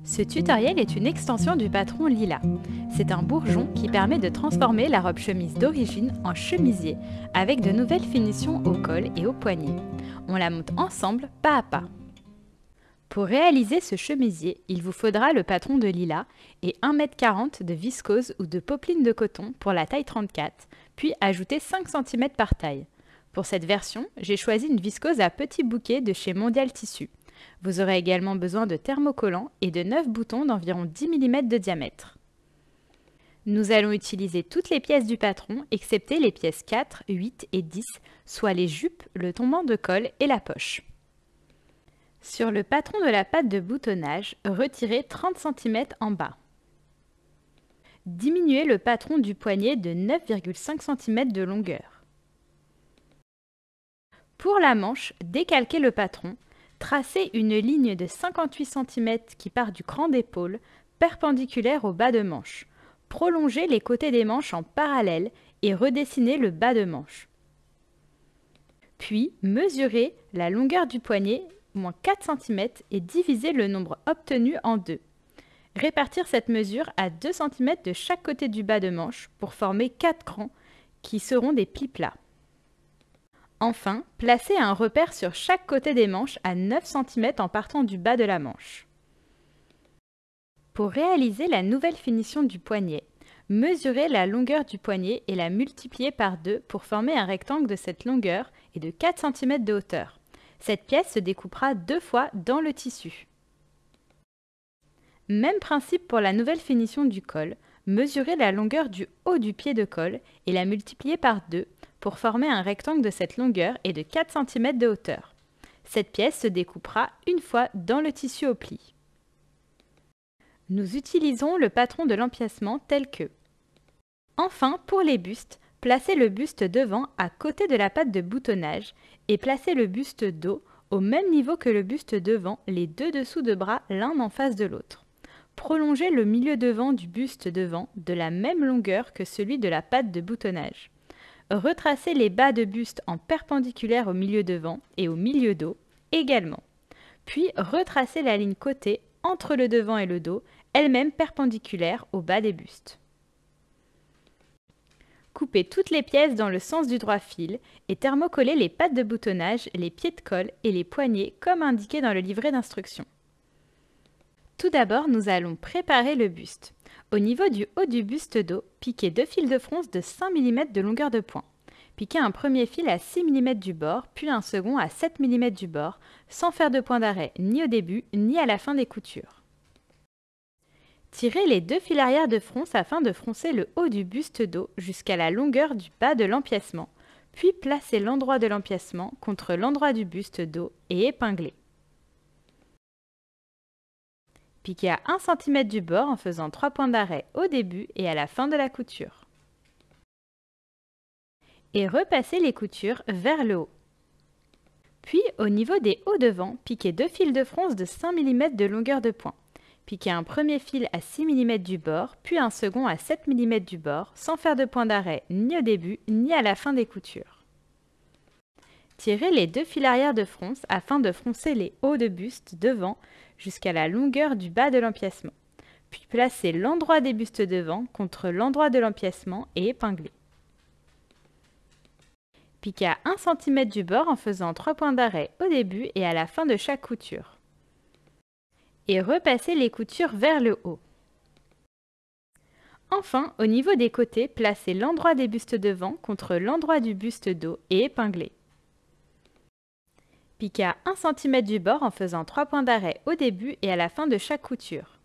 Ce tutoriel est une extension du patron Lila. C'est un bourgeon qui permet de transformer la robe chemise d'origine en chemisier avec de nouvelles finitions au col et au poignet. On la monte ensemble pas à pas. Pour réaliser ce chemisier, il vous faudra le patron de Lila et 1,40 m de viscose ou de popeline de coton pour la taille 34, puis ajouter 5 cm par taille. Pour cette version, j'ai choisi une viscose à petits bouquets de chez Mondial Tissu. Vous aurez également besoin de thermocollants et de 9 boutons d'environ 10 mm de diamètre. Nous allons utiliser toutes les pièces du patron, excepté les pièces 4, 8 et 10, soit les jupes, le tombant de col et la poche. Sur le patron de la patte de boutonnage, retirez 30 cm en bas. Diminuez le patron du poignet de 9,5 cm de longueur. Pour la manche, décalquez le patron. Tracez une ligne de 58 cm qui part du cran d'épaule, perpendiculaire au bas de manche. Prolongez les côtés des manches en parallèle et redessinez le bas de manche. Puis, mesurez la longueur du poignet, moins 4 cm, et divisez le nombre obtenu en deux. Répartir cette mesure à 2 cm de chaque côté du bas de manche pour former 4 crans qui seront des plis plats. Enfin, placez un repère sur chaque côté des manches à 9 cm en partant du bas de la manche. Pour réaliser la nouvelle finition du poignet, mesurez la longueur du poignet et la multipliez par 2 pour former un rectangle de cette longueur et de 4 cm de hauteur. Cette pièce se découpera 2 fois dans le tissu. Même principe pour la nouvelle finition du col, mesurez la longueur du haut du pied de col et la multipliez par 2 pour former un rectangle de cette longueur et de 4 cm de hauteur. Cette pièce se découpera une fois dans le tissu au pli. Nous utilisons le patron de l'empiècement tel que. Enfin, pour les bustes, placez le buste devant à côté de la patte de boutonnage et placez le buste dos au même niveau que le buste devant, les deux dessous de bras l'un en face de l'autre. Prolongez le milieu devant du buste devant de la même longueur que celui de la patte de boutonnage. Retracez les bas de buste en perpendiculaire au milieu devant et au milieu dos également. Puis retracez la ligne côté entre le devant et le dos, elle-même perpendiculaire au bas des bustes. Coupez toutes les pièces dans le sens du droit fil et thermocollez les pattes de boutonnage, les pieds de colle et les poignets comme indiqué dans le livret d'instructions. Tout d'abord, nous allons préparer le buste. Au niveau du haut du buste dos, piquez 2 fils de fronce de 5 mm de longueur de point. Piquez un premier fil à 6 mm du bord, puis un second à 7 mm du bord, sans faire de point d'arrêt ni au début ni à la fin des coutures. Tirez les 2 fils arrière de fronce afin de froncer le haut du buste dos jusqu'à la longueur du bas de l'empiècement, puis placez l'endroit de l'empiècement contre l'endroit du buste dos et épinglez. Piquez à 1 cm du bord en faisant 3 points d'arrêt au début et à la fin de la couture. Et repassez les coutures vers le haut. Puis, au niveau des hauts devant, piquez 2 fils de fronce de 5 mm de longueur de point. Piquez un premier fil à 6 mm du bord, puis un second à 7 mm du bord, sans faire de point d'arrêt ni au début ni à la fin des coutures. Tirez les 2 fils arrière de fronce afin de froncer les hauts de buste devant jusqu'à la longueur du bas de l'empiècement. Puis placez l'endroit des bustes devant contre l'endroit de l'empiècement et épinglez. Piquez à 1 cm du bord en faisant 3 points d'arrêt au début et à la fin de chaque couture. Et repassez les coutures vers le haut. Enfin, au niveau des côtés, placez l'endroit des bustes devant contre l'endroit du buste dos et épinglez. Piquez à 1 cm du bord en faisant 3 points d'arrêt au début et à la fin de chaque couture.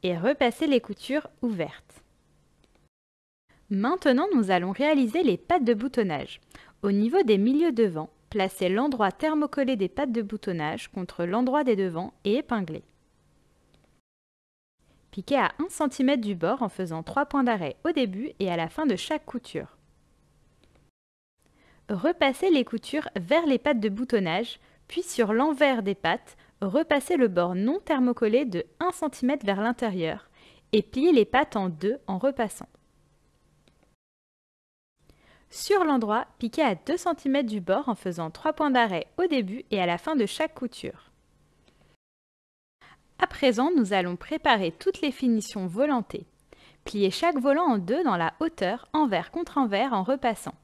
Et repassez les coutures ouvertes. Maintenant, nous allons réaliser les pattes de boutonnage. Au niveau des milieux devant, placez l'endroit thermocollé des pattes de boutonnage contre l'endroit des devants et épinglez. Piquez à 1 cm du bord en faisant 3 points d'arrêt au début et à la fin de chaque couture. Repassez les coutures vers les pattes de boutonnage, puis sur l'envers des pattes, repassez le bord non thermocollé de 1 cm vers l'intérieur et pliez les pattes en deux en repassant. Sur l'endroit, piquez à 2 cm du bord en faisant 3 points d'arrêt au début et à la fin de chaque couture. À présent, nous allons préparer toutes les finitions volantées. Pliez chaque volant en deux dans la hauteur, envers contre envers en repassant.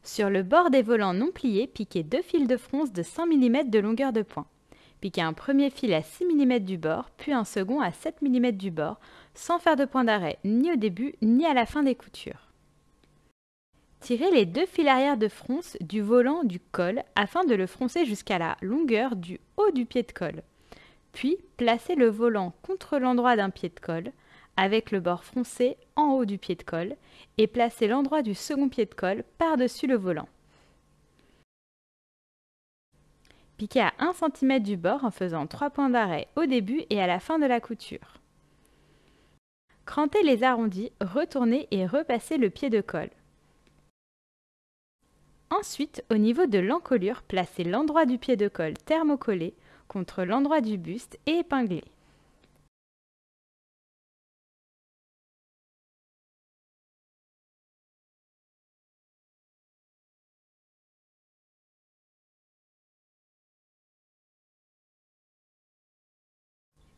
Sur le bord des volants non pliés, piquez 2 fils de fronce de 5 mm de longueur de point. Piquez un premier fil à 6 mm du bord, puis un second à 7 mm du bord, sans faire de point d'arrêt ni au début ni à la fin des coutures. Tirez les 2 fils arrière de fronce du volant du col afin de le froncer jusqu'à la longueur du haut du pied de colle. Puis, placez le volant contre l'endroit d'un pied de colle, avec le bord froncé en haut du pied de colle, et placez l'endroit du second pied de colle par-dessus le volant. Piquez à 1 cm du bord en faisant 3 points d'arrêt au début et à la fin de la couture. Crantez les arrondis, retournez et repassez le pied de colle. Ensuite, au niveau de l'encolure, placez l'endroit du pied de colle thermocollé contre l'endroit du buste et épinglé.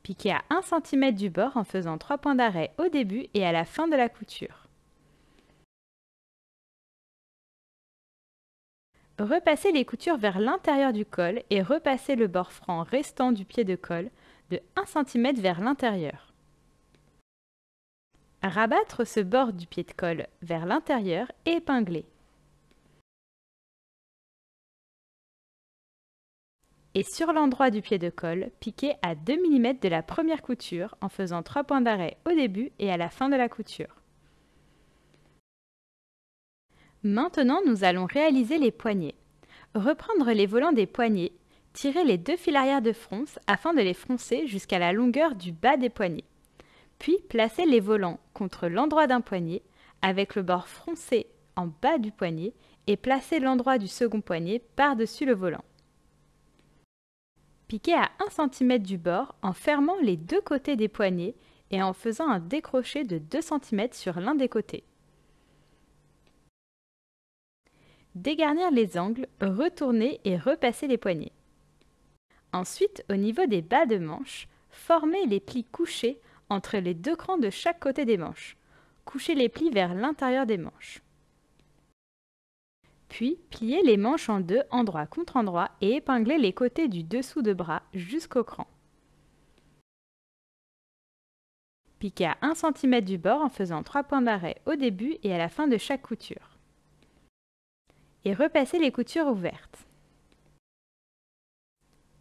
Piquez à 1 cm du bord en faisant 3 points d'arrêt au début et à la fin de la couture. Repassez les coutures vers l'intérieur du col et repassez le bord franc restant du pied de colle de 1 cm vers l'intérieur. Rabattre ce bord du pied de colle vers l'intérieur et épingler. Et sur l'endroit du pied de colle, piquez à 2 mm de la première couture en faisant 3 points d'arrêt au début et à la fin de la couture. Maintenant, nous allons réaliser les poignets. Reprendre les volants des poignets, tirer les 2 fils arrière de fronce afin de les froncer jusqu'à la longueur du bas des poignets. Puis, placer les volants contre l'endroit d'un poignet avec le bord froncé en bas du poignet et placer l'endroit du second poignet par-dessus le volant. Piquez à 1 cm du bord en fermant les deux côtés des poignets et en faisant un décroché de 2 cm sur l'un des côtés. Dégarnir les angles, retourner et repasser les poignets. Ensuite, au niveau des bas de manche, formez les plis couchés entre les deux crans de chaque côté des manches. Couchez les plis vers l'intérieur des manches. Puis, pliez les manches en deux, endroit contre endroit, et épinglez les côtés du dessous de bras jusqu'au cran. Piquez à 1 cm du bord en faisant 3 points d'arrêt au début et à la fin de chaque couture. Et repassez les coutures ouvertes.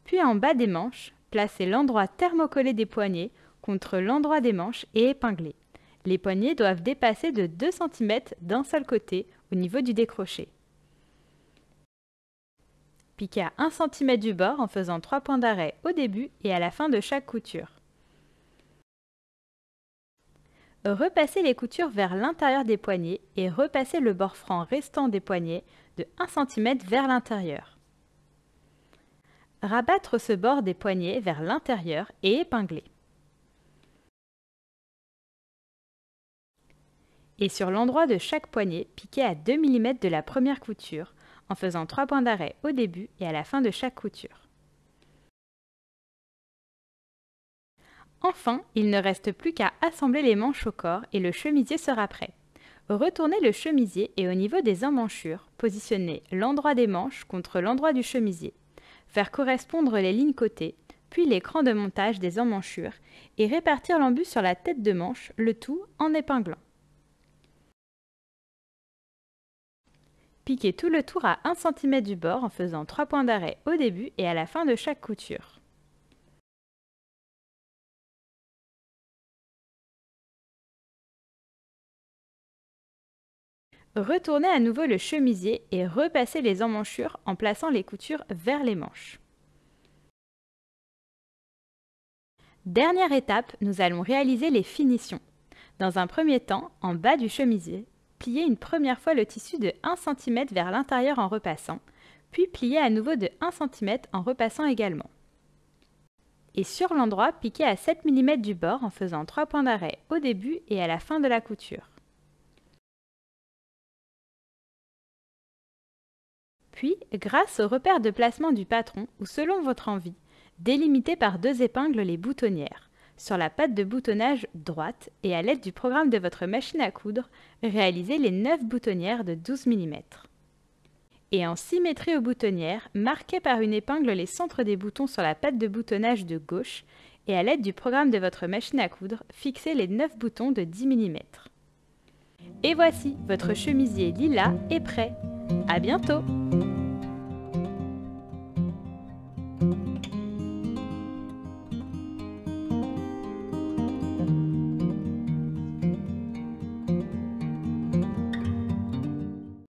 Puis en bas des manches, placez l'endroit thermocollé des poignets contre l'endroit des manches et épinglez. Les poignets doivent dépasser de 2 cm d'un seul côté au niveau du décroché. Piquez à 1 cm du bord en faisant 3 points d'arrêt au début et à la fin de chaque couture. Repassez les coutures vers l'intérieur des poignets et repassez le bord franc restant des poignets de 1 cm vers l'intérieur. Rabattre ce bord des poignets vers l'intérieur et épingler. Et sur l'endroit de chaque poignet, piquez à 2 mm de la première couture en faisant 3 points d'arrêt au début et à la fin de chaque couture. Enfin, il ne reste plus qu'à assembler les manches au corps et le chemisier sera prêt. Retournez le chemisier et au niveau des emmanchures, positionnez l'endroit des manches contre l'endroit du chemisier. Faire correspondre les lignes côté, puis l'écran de montage des emmanchures et répartir l'embut sur la tête de manche, le tout en épinglant. Piquez tout le tour à 1 cm du bord en faisant 3 points d'arrêt au début et à la fin de chaque couture. Retournez à nouveau le chemisier et repassez les emmanchures en plaçant les coutures vers les manches. Dernière étape, nous allons réaliser les finitions. Dans un premier temps, en bas du chemisier, pliez une première fois le tissu de 1 cm vers l'intérieur en repassant, puis pliez à nouveau de 1 cm en repassant également. Et sur l'endroit, piquez à 7 mm du bord en faisant 3 points d'arrêt au début et à la fin de la couture. Puis, grâce au repère de placement du patron ou selon votre envie, Délimitez par 2 épingles les boutonnières, sur la patte de boutonnage droite et à l'aide du programme de votre machine à coudre, réalisez les 9 boutonnières de 12 mm. Et en symétrie aux boutonnières, marquez par une épingle les centres des boutons sur la patte de boutonnage de gauche et à l'aide du programme de votre machine à coudre, fixez les 9 boutons de 10 mm. Et voici, votre chemisier lilas est prêt. À bientôt!